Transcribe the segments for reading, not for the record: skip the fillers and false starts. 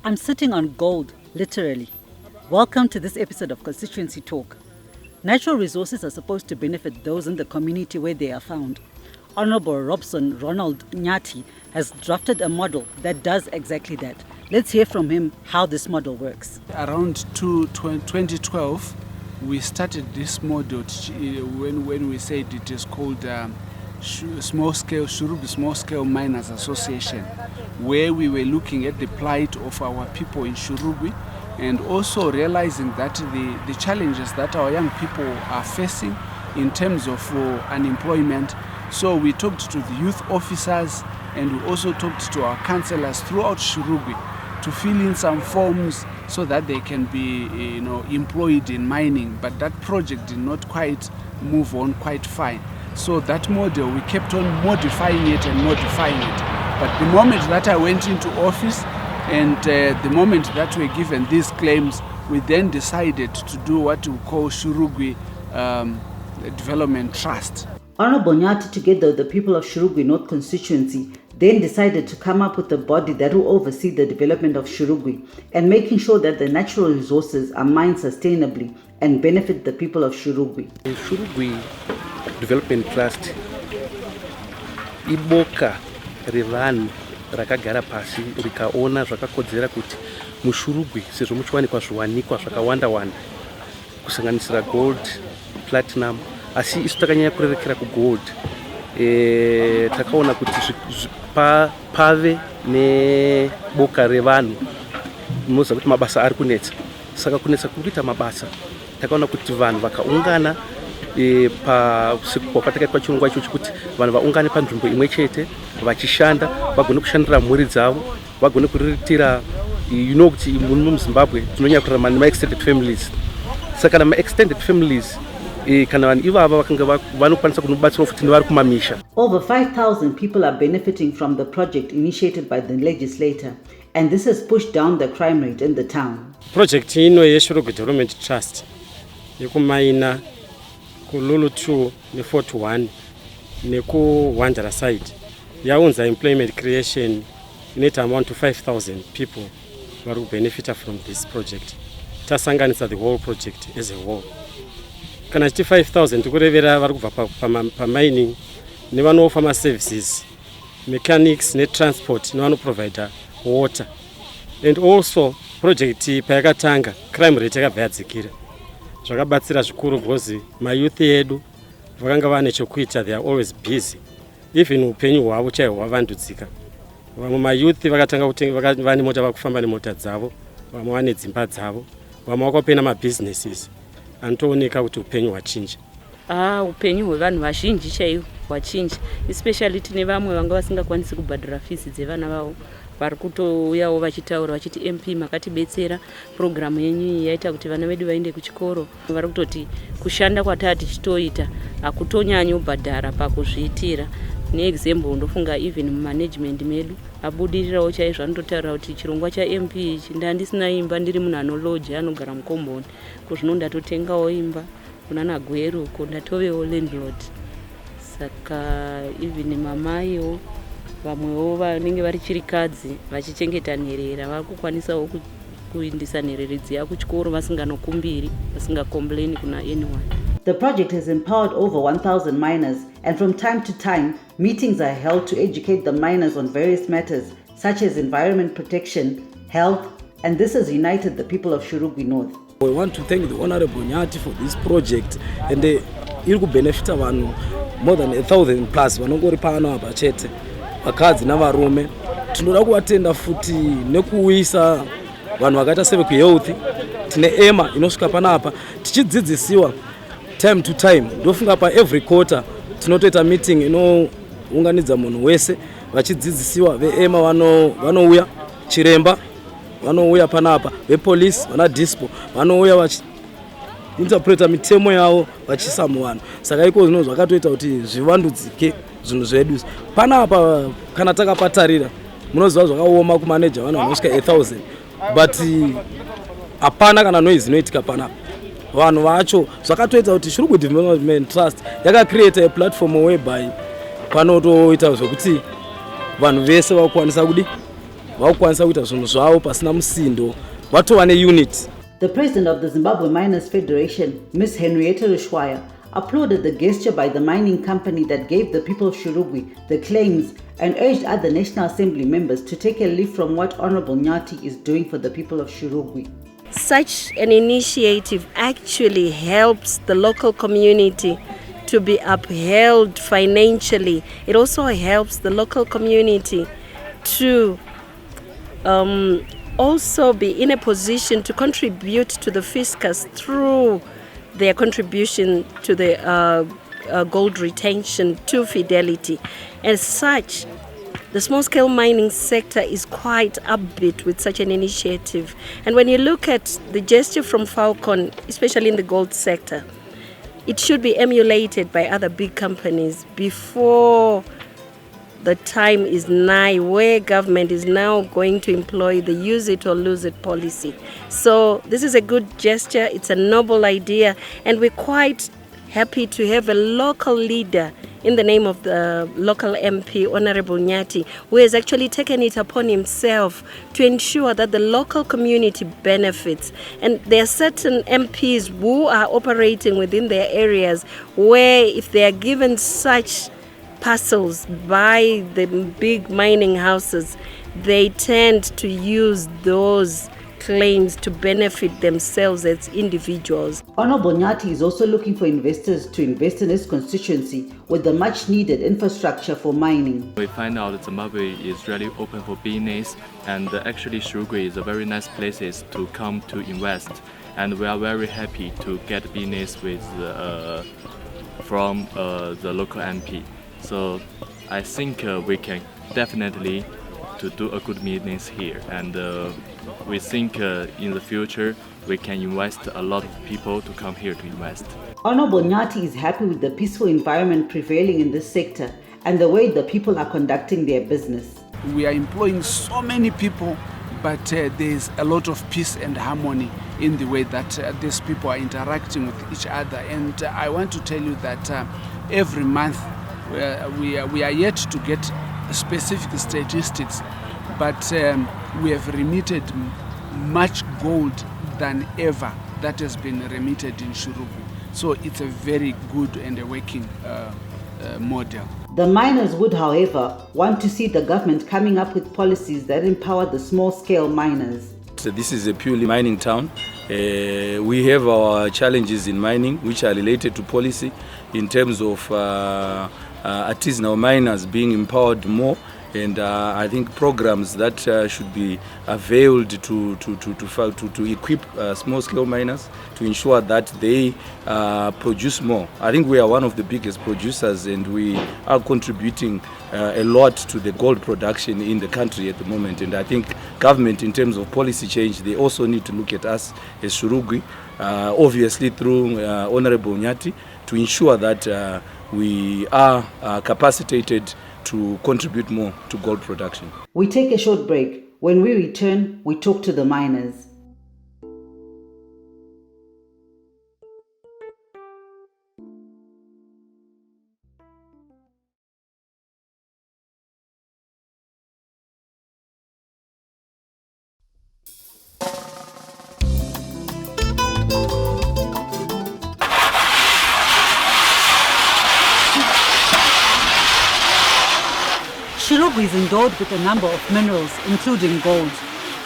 I'm sitting on gold, literally. Welcome to this episode of Constituency Talk. Natural resources are supposed to benefit those in the community where they are found. Honorable Hon R R Nyathi has drafted a model that does exactly that. Let's hear from him how this model works. Around 2012, we started this model when we said it is called Shurugwi Small Scale Miners Association, where we were looking at the plight of our people in Shurugwi and also realizing that the challenges that our young people are facing in terms of unemployment. So we talked to the youth officers and we also talked to our councillors throughout Shurugwi to fill in some forms so that they can be employed in mining. But that project did not quite move on quite fine. So that model, we kept on modifying it. But the moment that I went into office and the moment that we were given these claims, we then decided to do what we call Shurugwi Development Trust. Honorable Nyathi, together with the people of Shurugwi North constituency, then decided to come up with a body that will oversee the development of Shurugwi and making sure that the natural resources are mined sustainably and benefit the people of Shurugwi. Shurugwi Development Trust iboka revanhu rakagara pasi rikaona zvakakodzera kuti muShurugwi sezvo muchiwanikwa zviwanikwa zvakawanda kusanganisira gold, platinum, asi isu takanyanya kurerekera kugold. Takaona kuti pave neboka revanhu munoziva kuti mabasa ari kunetsa, saka kunetsa kuita mabasa takaona kuti vanhu vakaungana kwatakaitwa chirongwa ichocho kuti vanhu vaungane panzvimbo imwe chete vachishanda vagone kushandira mhuri dzavo, vagone kuriritira kuti muno muZimbabwe tinonyanya kurarama nema-extended families. Saka nama-extended families kana vanhu ivava vanokwanisa kunobatsira futi nevari kumamisha. Over 5,000 people are benefiting from the project initiated by the legislator, and this has pushed down the crime rate in the town. Project ino yeShurugwi Development Trust yekumaina kuLulu 2 ne41 nekuWandara side yaunza employment creation inoita amount to 5,000 people vari kubenefita from this project. Tasanganisa the whole project as a whole. Kana chiti 5,000 tikurevera vari kubva pamining nevanoofama services, mechanics netransport nevanoprovida water. And also project payakatanga crime rate yakabva yadzikira. Zvakabatsira zvikuru because mayouth edu vakanga vane chokuita, they are always busy. Even upenyu hwavo chaihwo hwavandudzika. Vamwe mayouth vakatanga kutenga vane mota vakufamba nemota dzavo, vamwe vane dzimba dzavo, vamwe vakapena mabusinesses. Anotooneka kuti upenyu hwachinja. Upenyu hwevanhu vazhinji chaiwo hwachinja, especially tine vamwe vanga vasingakwanisi kubhadhara fees dzevana vavo. Vari kutouyawo vachitaura vachiti MP makatibetsera, programu yenyu yaita kuti vana vedu vaende kuchikoro. Vari kutoti kushanda kwatati tichitoita hakutonyanyi kubhadhara pakuzviitira. Neexample ndofunga even mumanagement medu abudirirawo chaizvo, anototaura kuti chirongwa chaMP ndandisina imba ndiri munhu anolodge anogara mukomboni, kuzvino ndatotengawo imba kuna Nagweru uko ndatovewo landlord. Saka even mamaiwo vamwewo vanenge vari chirikadzi vachichengeta nherera vari kukwanisawo kuindisa nherera dziya kuchikoro vasinganokumbiri, vasingacomplain kuna anyone. The project has empowered over 1,000 miners, and from time to time, meetings are held to educate the miners on various matters such as environment protection, health, and this has united the people of Shurugwi North. We want to thank the Honorable Nyathi for this project, and iri kubenefita vanhu more than 1,000 plus vanongori pano apa chete, vakadzi navarume. Tinoda kuvatenda futi nekuuyisa vanhu vakaita sevekuhealth. Tine ema inosvika panapa tichidzidzisiwa time to time. Ndofunga pa every quarter tinotoita meeting inounganidza munhu wese vachidzidzisiwa. Veema vanouya, chiremba vanouya panapa, vepolice vana dispo vanouya vachiinterpreta mitemo yavo vachisa muvanhu. Saka iko zvino zvakatoita kuti zvivandudzike zvinhu zvedu. Panapa kana takapatarira munoziva zvakaoma kumanager vanhu vanosvika 1,000, but hapana kana noise inoitika panapa. Vanhu vacho zvakatoita kuti Shurugwi Development Trust yakacreate a platform whereby panotoita zvokuti vanhu vese vakwanisa vakukwanisa kuita zvinhu zvavo pasina musindo vatova neunit. The president of the Zimbabwe Miners Federation, Ms. Henrietta Rushwaya, applauded the gesture by the mining company that gave the people of Shurugwi the claims and urged other National Assembly members to take a leaf from what Hon R R Nyathi is doing for the people of Shurugwi. Such an initiative actually helps the local community to be upheld financially. It also helps the local community to also be in a position to contribute to the fiscus through their contribution to the gold retention to Fidelity. As such, the small-scale mining sector is quite upbeat with such an initiative. And when you look at the gesture from Falcon, especially in the gold sector, it should be emulated by other big companies before the time is nigh where government is now going to employ the use it or lose it policy. So this is a good gesture, it's a noble idea, and we're quite happy to have a local leader in the name of the local MP, Hon R R Nyathi, who has actually taken it upon himself to ensure that the local community benefits. And there are certain MPs who are operating within their areas where if they are given such parcels by the big mining houses, they tend to use those claims to benefit themselves as individuals. Hon R R Nyathi is also looking for investors to invest in his constituency with the much needed infrastructure for mining. We find out that Zimbabwe is really open for business, and actually Shurugwi is a very nice place to come to invest, and we are very happy to get business with from the local MP. So I think we can definitely to do a good business here, and we think in the future we can invest a lot of people to come here to invest. Hon R R Nyathi is happy with the peaceful environment prevailing in this sector and the way the people are conducting their business. We are employing so many people, but there is a lot of peace and harmony in the way that these people are interacting with each other. And I want to tell you that every month we are yet to get specific statistics, but we have remitted much gold than ever that has been remitted in Shurugwi. So it's a very good and a working model. The miners would, however, want to see the government coming up with policies that empower the small-scale miners. So this is a purely mining town. We have our challenges in mining which are related to policy in terms of artisanal miners being empowered more, and I think programs that should be availed to equip small-scale miners to ensure that they produce more. I think we are one of the biggest producers, and we are contributing a lot to the gold production in the country at the moment. And I think government, in terms of policy change, they also need to look at us as Shurugwi, obviously through Hon R R Nyathi, to ensure that we are capacitated to contribute more to gold production. We take a short break. When we return, we talk to the miners. Shurugwi is endowed with a number of minerals, including gold.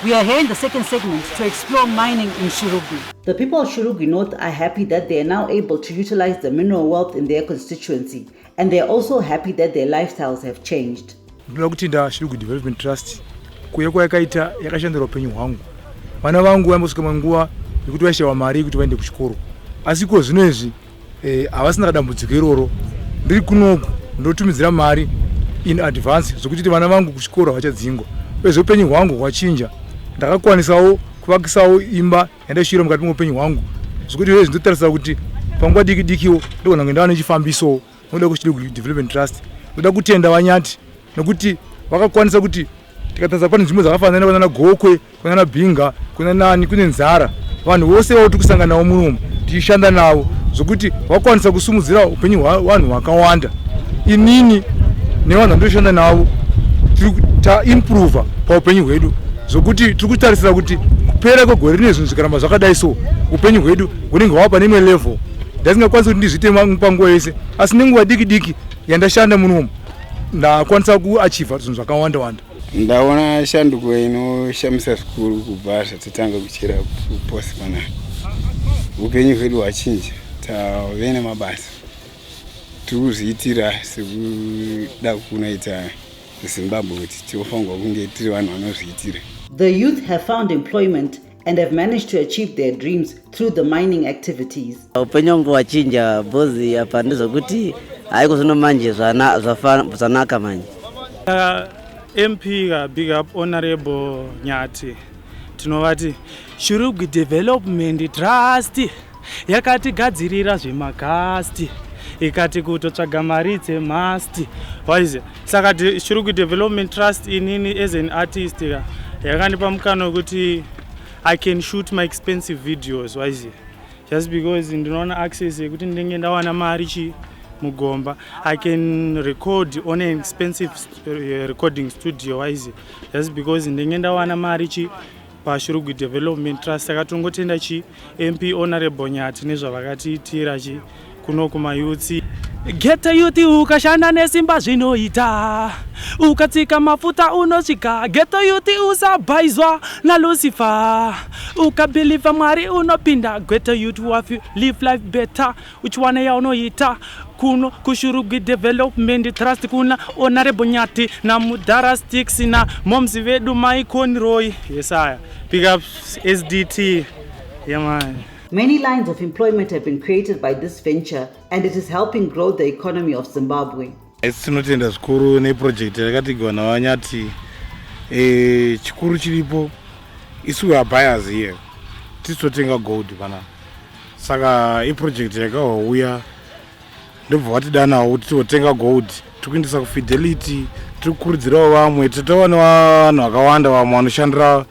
We are here in the second segment to explore mining in Shurugwi. The people of Shurugwi North are happy that they are now able to utilize the mineral wealth in their constituency, and they are also happy that their lifestyles have changed. Shurugwi Development Trust kuya yakaita yakashandira upenyu hwangu. Vana vangu vambosvika manguva yekuti vaishayiwa mari yekuti vaende kuchikoro, asi ko zvino izvi havasina dambudziko iroro. Ndiri kunoku ndotumidzira mari in advance zvokuti vana vangu kuchikoro havachadzingwa. Uyezve upenyu hwangu hwachinja, ndakakwanisawo kuvakisawo imba yandashira mukati meupenyu hwangu, zvokuti izvezvi ndotarisira kuti panguva diki dikiwo ndogona kuenda nechifambiso noda kuShurugwi Development Trust. Ndoda kutenda Vanyathi nokuti vakakwanisa kuti tikatarisa pane nzvimbo dzakafanana kuna Gokwe, kuna Bhinga, kuna nani, kune Nzara, vanhu vose vauti kusangana navo munomu tichishanda navo, zvokuti vakwanisa kusumudzira upenyu hwavanhu hwakawanda. Inini nevanhu vandoshanda navo taimprova paupenyu hwedu zvokuti tiri kutarisira kuti kupera kwegore rine zvinhu zvikaramba zvakadai so upenyu hwedu hunenge hwava pane imwe level ndasingakwanisi kuti ndizviite panguva yese asi nenguva diki diki yandashanda munomu ndakwanisa kuachivha zvinhu zvakawanda wanda. Ndaona shanduko inoshamisa zvikuru kubva zvatatanga kuchera kuposi panapa. Upenyu hwedu hwachinja, tave nemabasa tiri kuzviitira sekuda kunoita Zimbabwe kuti tinofanirwa kunge tiri vanhu vanozviitira. The youth have found employment and have managed to achieve their dreams through the mining activities. Upenyu wangu wachinja bozi apa ndizokuti haiko zvino manje zvanaka manje. MP big up Hon R R Nyathi. Tinovati Shurugwi Development Trust yakatigadzirira zvemagasti ikati kutotsvaga mari dzemasti waize saka Shurugwi Development Trust inini as an artist yakandipa mukana wekuti I can shoot my expensive videos waize just because ndinoona access yekuti ndenge ndawana mari mugomba I can record on an expensive recording studio wise just because ndenge ndawana mari paShurugwi Development Trust saka tongotenda MP Hon R R Nyathi nezvavakatiitira kuno kumayuthi. Geta yuthi ukashanda nesimba zvinoita ukatsika mafuta unosvika. Geta yuthi usabhaizwa naLucifer ukabhiliva Mwari unopinda. Geta yuthi wafi live life better uchiwana yaunoita kuno kuShurugwi Development Trust kuna Hon R R Nyathi na Mudhara Sticks na momzi vedu Mai Conroy. Yesaya big up SDT. Yeah man. Many lines of employment have been created by this venture and it is helping grow the economy of Zimbabwe. Tinotenda zvikuru neproject yakatigwa naVanyathi. Chikuru chiripo isu we are buyers here. Tisotenga gold pana. Saka iproject yakauya ndobva watidanawo kuti totenga gold tikuindisa kufidelity tikukurudzirawo vamwe titawana vanhu vakawanda vamwe vanoshandira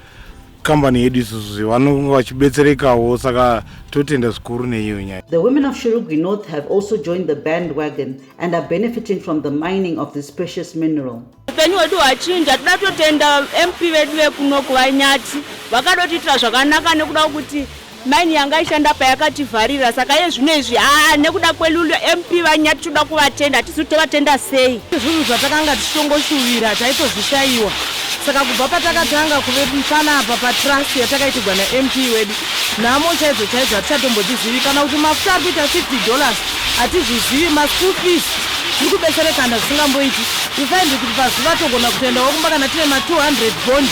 company yedu isusu vanenge vachibetserekawo saka totenda zvikuru neiyo nyaya. The women of Shurugwi North have also joined the bandwagon and are benefiting from the mining of this precious mineral. Upenyu hwedu hwachinja toda kutotenda MP vedu vekuno kuvaNyathi vakadotiitira zvakanaka nekuda kuti maini yanga ishanda payakativharira saka yezvinezvi nekuda kwelulu MP vaNyathi toda kuvatenda tizotovatenda sei. Zvinhu zvatakanga tichitongoshuwira taitozvishayiwa saka kubva patakatanga kuve panapa patrust yatakaitirwa naMP wedu nhamo chaidzo chaidzo hatichatombodzizivi kana kuti mafuta ari kuita $60 hatizvizivi maschool fees tiri kubetserekana zvisingamboiti tifaindi kuti pazuva togona kutoendawo kumba kana tine ma200 bond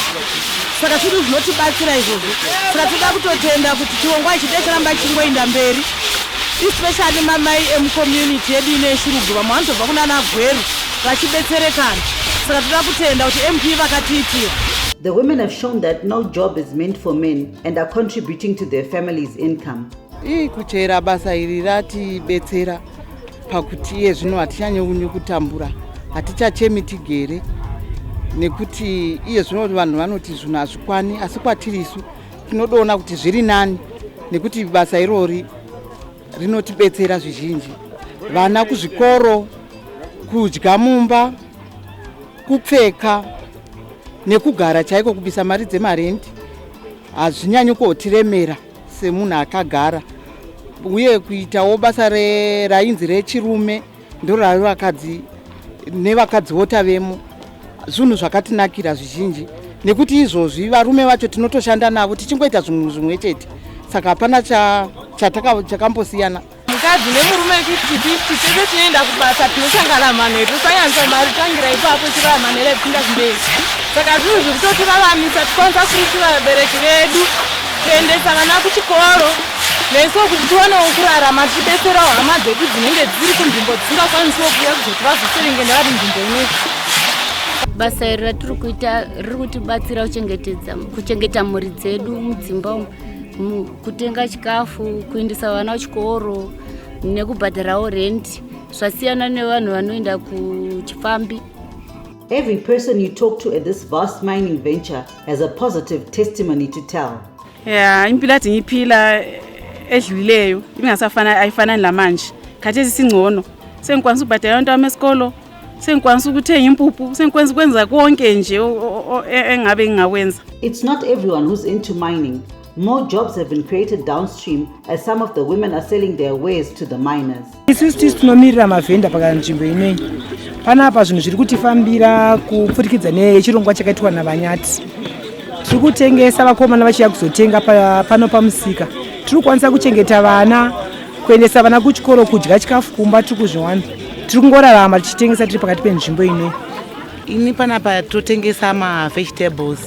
saka zviri zvinotibatsira izvozvo saka toda kutotenda kuti chirongwa ichi dai charamba chingoenda mberi especially mamai emucommunity yedu ine Shurugwi vamwe vanotobva kunana Gweru vachibetserekana saka toda kutenda kuti MP vakatiitira. The women have shown that no job is meant for men and are contributing to their family's income. Kuchera basa iri ratibetsera pakuti iye zvino hatichanyanyi kutambura hatichachemi tigere nekuti iye zvino vanhu vanoti zvinhu hazvikwani asi kwatirisu tinodoona kuti zviri nani nekuti basa irori rinotibetsera zvizhinji vana kuzvikoro kudya mumba kupfeka nekugara chaiko kubisa mari dzemarendi hazvinyanyi kuotiremera semunhu akagara uye kuitawo basa rainzi rechirume ndoraro vakadzi nevakadziwo tavemo zvinhu zvakatinakira zvizhinji nekuti izvozvi varume vacho tinotoshanda navo tichingoita zvinhu zvimwe chete saka hapana chakambosiyana. Mukadzi nemurume 50-50 tese tinoenda kubasa tinosangana manheru tosanyanisa mari tangira ipapo chirava manheru epinda kumberi saka zvinhu zvekutotiraramisa tikwanisa kuritira vabereki vedu kuendesa vana kuchikoro neso kuti tionewo kurarama tichibetserawo hama dzedu dzinenge dziri kunzvimbo dzisingakwanisiwo kuuya kuzoti vazoserengenda vari nzvimbo imwe. Basa iri ratiri kuita riri kutibatsira kuchengeta mhuri dzedu mudzimba kutenga chikafu kuendesa vana kuchikoro nekubhadharawo rendi zvasiyana nevanhu vanoenda kuchifambi. Every person you talk to at this vast mining venture has a positive testimony to tell. Impilo ade ngiyiphila edlulileyo ingasafana ayifanani lamanje khathesi singcono sengikwanisa ukubhadala abantwana besikolo sengikwanisa ukuthenga impuphu, sengikwanisa ukwenza konke nje engabe ngingakwenza. It's not everyone who's into mining. More jobs have been created downstream as some of the women are selling their wares to the miners. Isusu tinomirira mavhenda pakanzvimbo ineyi. Panapa zvinhu zviri kutifambira kupfurikidza nechirongwa chakaitwa naVanyati. Tiri kutengesa vakomana vachiya kuzotenga pano pamusika. Tiri kukwanisa kuchengeta vana, kuendesa vana kuchikoro, kudya chikafu kumba, tiri kuzviwana. Tiri kungorarama tichitengesa tiri pakati penzvimbo ineyi. Ini panapa totengesa ma-vegetables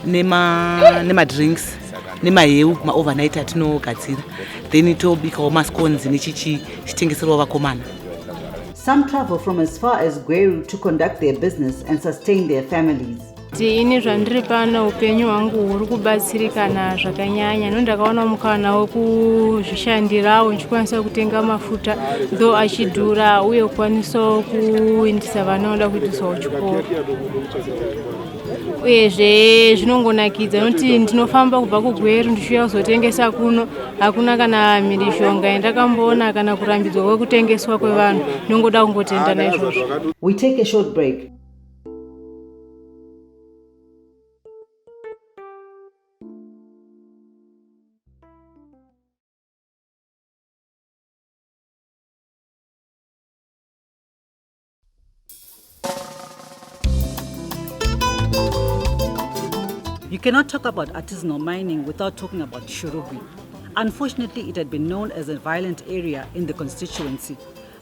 nema-drinks nemaheu ma-overnight atinogadzira, then tobikawo mascones nechitengeserwa vakomana. Some travel from as far as Gweru to conduct their business and sustain their families. Ini zvandiri pano upenyu hwangu huri kubatsirikana zvakanyanya. Ndakaona mukana wekuzvishandirawo ndichikwanisa kutenga mafuta though achidhura uye kukwanisa kuendesa vana vanoda kuendesawo chikoro. Uyezve zvinongonakidza nokuti ndinofamba kubva kuGweru ndichiuya kuzotengesa kuno, hakuna kana mhirishonga yandakamboona kana kurambidzwa kwekutengeswa kwevanhu. Ndinongoda kungotenda naizvozvo. We take a short break. You cannot talk about artisanal mining without talking about Shurugwi. Unfortunately, it had been known as a violent area in the constituency.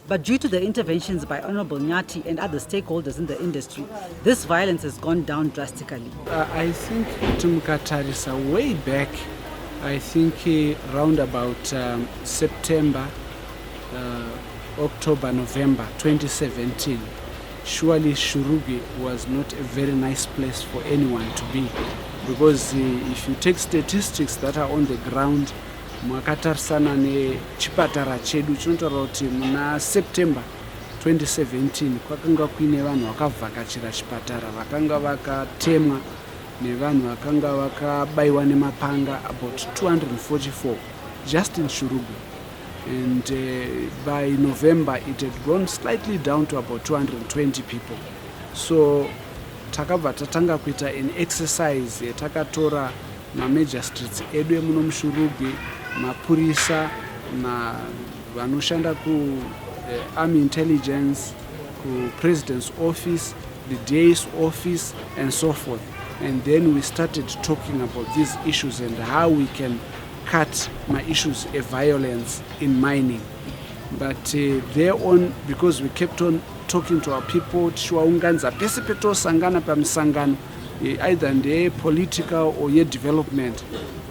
But due to the interventions by Hon R R Nyathi and other stakeholders in the industry, this violence has gone down drastically. I think Tumkatarisa way back, I think around about September, October, November 2017, surely Shurugwi was not a very nice place for anyone to be. Because if you take statistics that are on the ground, mwakatarisana nechipatara chedu chinotaura kuti muna September 2017 kwakanga kuine vanhu vakavhakachira chipatara vakanga vakatemwa nevanhu vakanga vakabayiwa nemapanga about 244 just in Shurugwi. And by November it had gone slightly down to about 220 people. So takabva tatanga kuita an exercise yatakatora major streets edu emuno muShurugwi, mapurisa na vanoshanda ku army intelligence, ku president's office, the DA's office and so forth. And then we started talking about these issues and how we can cut my issues of violence in mining. But thereon, because we kept on talking to our people, tichivaunganidza pese petosangana pamisangano either ndeye political or ye development,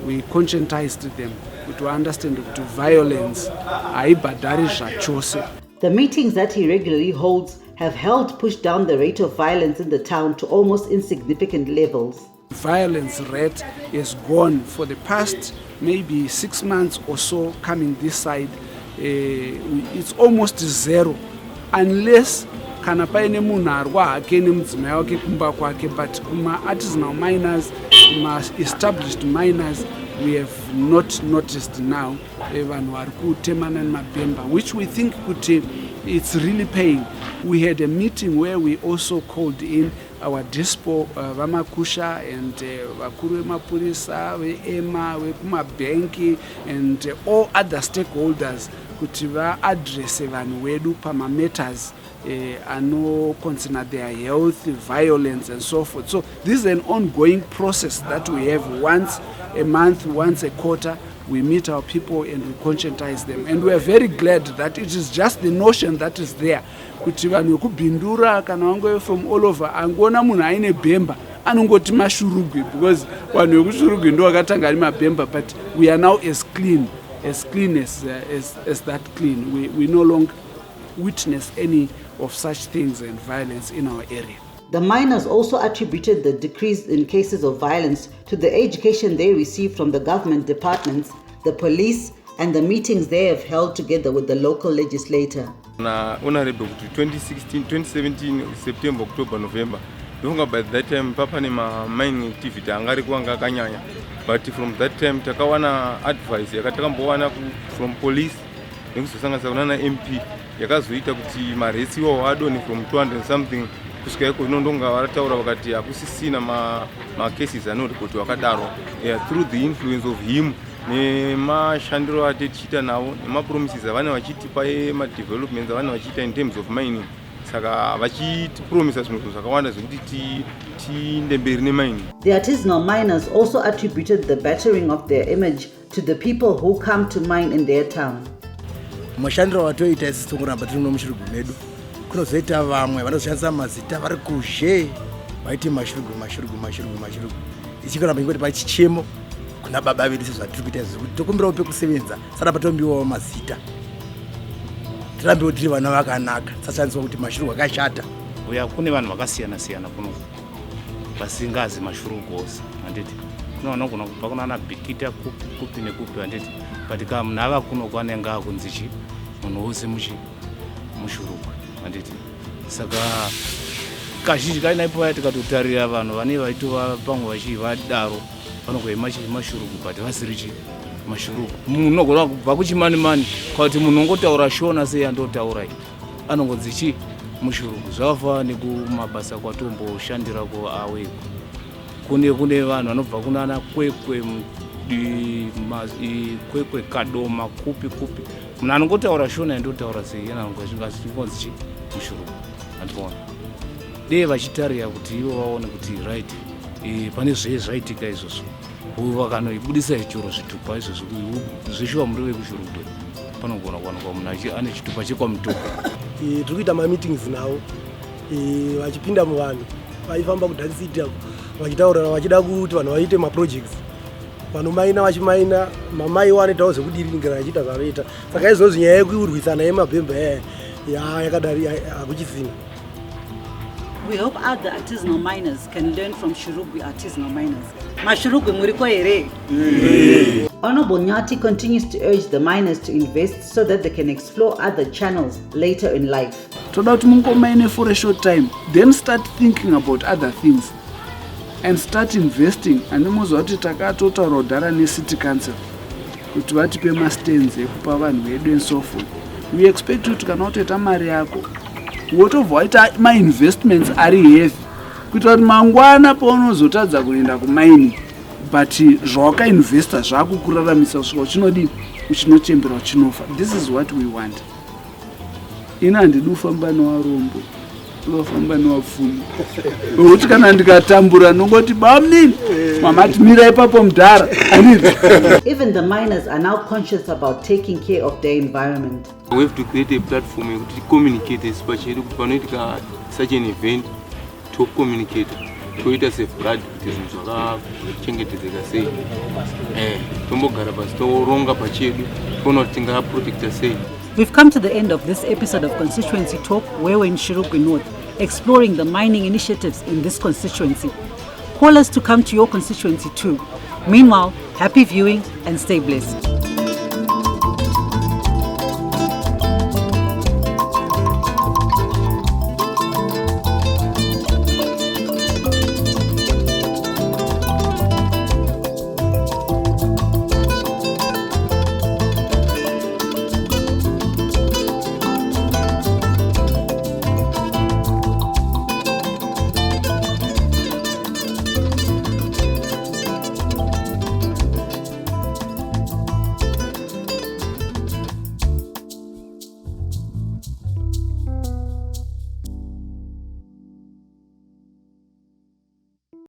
we conscientized them to understand that violence haibhadhari zvachose. The meetings that he regularly holds have helped push down the rate of violence in the town to almost insignificant levels. Violence rate is gone for the past maybe 6 months or so. Coming this side, it's almost zero, unless kana paine munhu arwa hake nemudzimai wake kumba kwake. But kuma artisanal miners, kuma established miners, we have not noticed now vanhu vari kutemana nemabhemba, which we think kuti it's really paying. We had a meeting where we also called in our dispo vamakusha and vakuru vemapurisa veema vekumabhenki and all other stakeholders kuti vaadrese vanhu vedu pamatters concern their health, violence and so forth. So this is an ongoing process that we have once a month, once a quarter. We meet our people and we conscientize them, and we are very glad that it is just the notion that is there kuti vanhu vekubhindura kana vangu from all over angoona munhu aine bhemba anongoti maShurugwi, because vanhu vekuShurugwi ndo vakatanga ari mabhemba. But we are now as clean as that clean. We no longer witness any of such things and violence in our area. The miners also attributed the decrease in cases of violence to the education they received from the government departments, the police, and the meetings they have held together with the local legislator. Na honorable 2016, 2017, September, October, November. By that time, papa ni mining activity angari kuanga kanyanya. But from that time, takawana advice. Yakatakambwana from police, nikususanga sauna MP. yakazoita kuti maresi iwawo adone from 200 something kusvika iko inondonga varataura vakati hakusisina macases anoripoti wakadaro through the influence of him nemashandiro ate tichiita navo nemapromises avane vachitipa emadevelopments avane vachiita in terms of mining saka vachitipromisa zvinhu zvakawanda zvekuti tiinde mberi nemining. The artisanal miners also attributed the battering of their image to the people who come to mine in their town. Mashandiro watoita isi tongoramba tiri muno muShurugwi medu kunozoita vamwe vanozoshandisa mazita vari kuzhe vaiti mashurugwi ichikoramba ingoti pachichemo kuna baba vedu sezvatiri kuita izvi kuti tokumbirawo pekusevenza saka patombiwawo mazita tirambewo tiri vana vakanaka tisashandiswa kuti mashurugwi akashata. Uya kune vanhu vakasiyana-siyana kuno vasingazi mashurugwi ose handiti kuno vanogona kubva kunana bhikita kupi nekupi handiti but ka munhu ava kuno kwanenge akunzichi munhu wose muShurugwi handiti saka kazhinji kainaipo yati tikatotarira vanhu vane vaitova pamwe vachivadaro vanogoima mashurugwi but vasirichi mashurugwi munhu unogona kubva kuchimani-mani kuti munhu ongotaura shona sei andotaura anongonzichi muShurugwi zvakafanana nekumabasa kwatomboshandirako aweko kune vanhu vanobva kunana kwekwe kadoma kupi munhu anongotaura shona andotaura sei anongonzichi muShurugwi andikuona dei vachitarira kuti ivo vaone kuti right pane zvaitika izvozvo vakanoibudisa chiro zvitupa izvozvo zveshuwa muri vekuShurugwi panogona kuwanikwa munhu ane chitupa chekwamutoka. Tiri kuita mameetings navo vachipinda muvanhu vaifamba kudhansiti ako vachitaurira vachida kuti vanhu vaite maprojects vanomaina vachimaina mamai vanoitawo zvekudiringira vachiita zvavanoita saka izvozvo nyaya yekuurwisana yemabhemba yakadari hakuchisina. We hope other artisanal miners can learn from Shurugwi artisanal miners. Mashurugwi muriko here. Honorable Nyathi continues to urge the miners to invest so that they can explore other channels later in life. Toda kuti mungomaine for a short time, then start thinking about other things and start investing. Andimuzwa kuti takatotaura kudhara necity council kuti vatipe mastands ekupa vanhu vedu and so forth. We expect kuti kana utoita mari yako wotobva waita ma-investments ari heavy kuitira kuti mangwana paunozotadza kuenda kumaini but zvawakainvesta zvakukuraramisa kusvika uchinodini uchinochembera uchinofa. This is what we want. Ina handidi kufamba nevarombo ndofamba nevapfumi nokuti kana ndikatambura nongoti bamnini mamati mira ipapo mudhara. Even the miners are now conscious about taking care of their environment. We have to create a platform to communicate, especially panoitika such an event, to communicate, to it as a brand, it is zvakachengetedzeka sei. Tombogara pasi toronga pachedu, toona kuti tingaprotecta sei. We've come to the end of this episode of Constituency Talk, where we're in Shurugwi North, exploring the mining initiatives in this constituency. Call us to come to your constituency too. Meanwhile, happy viewing and stay blessed.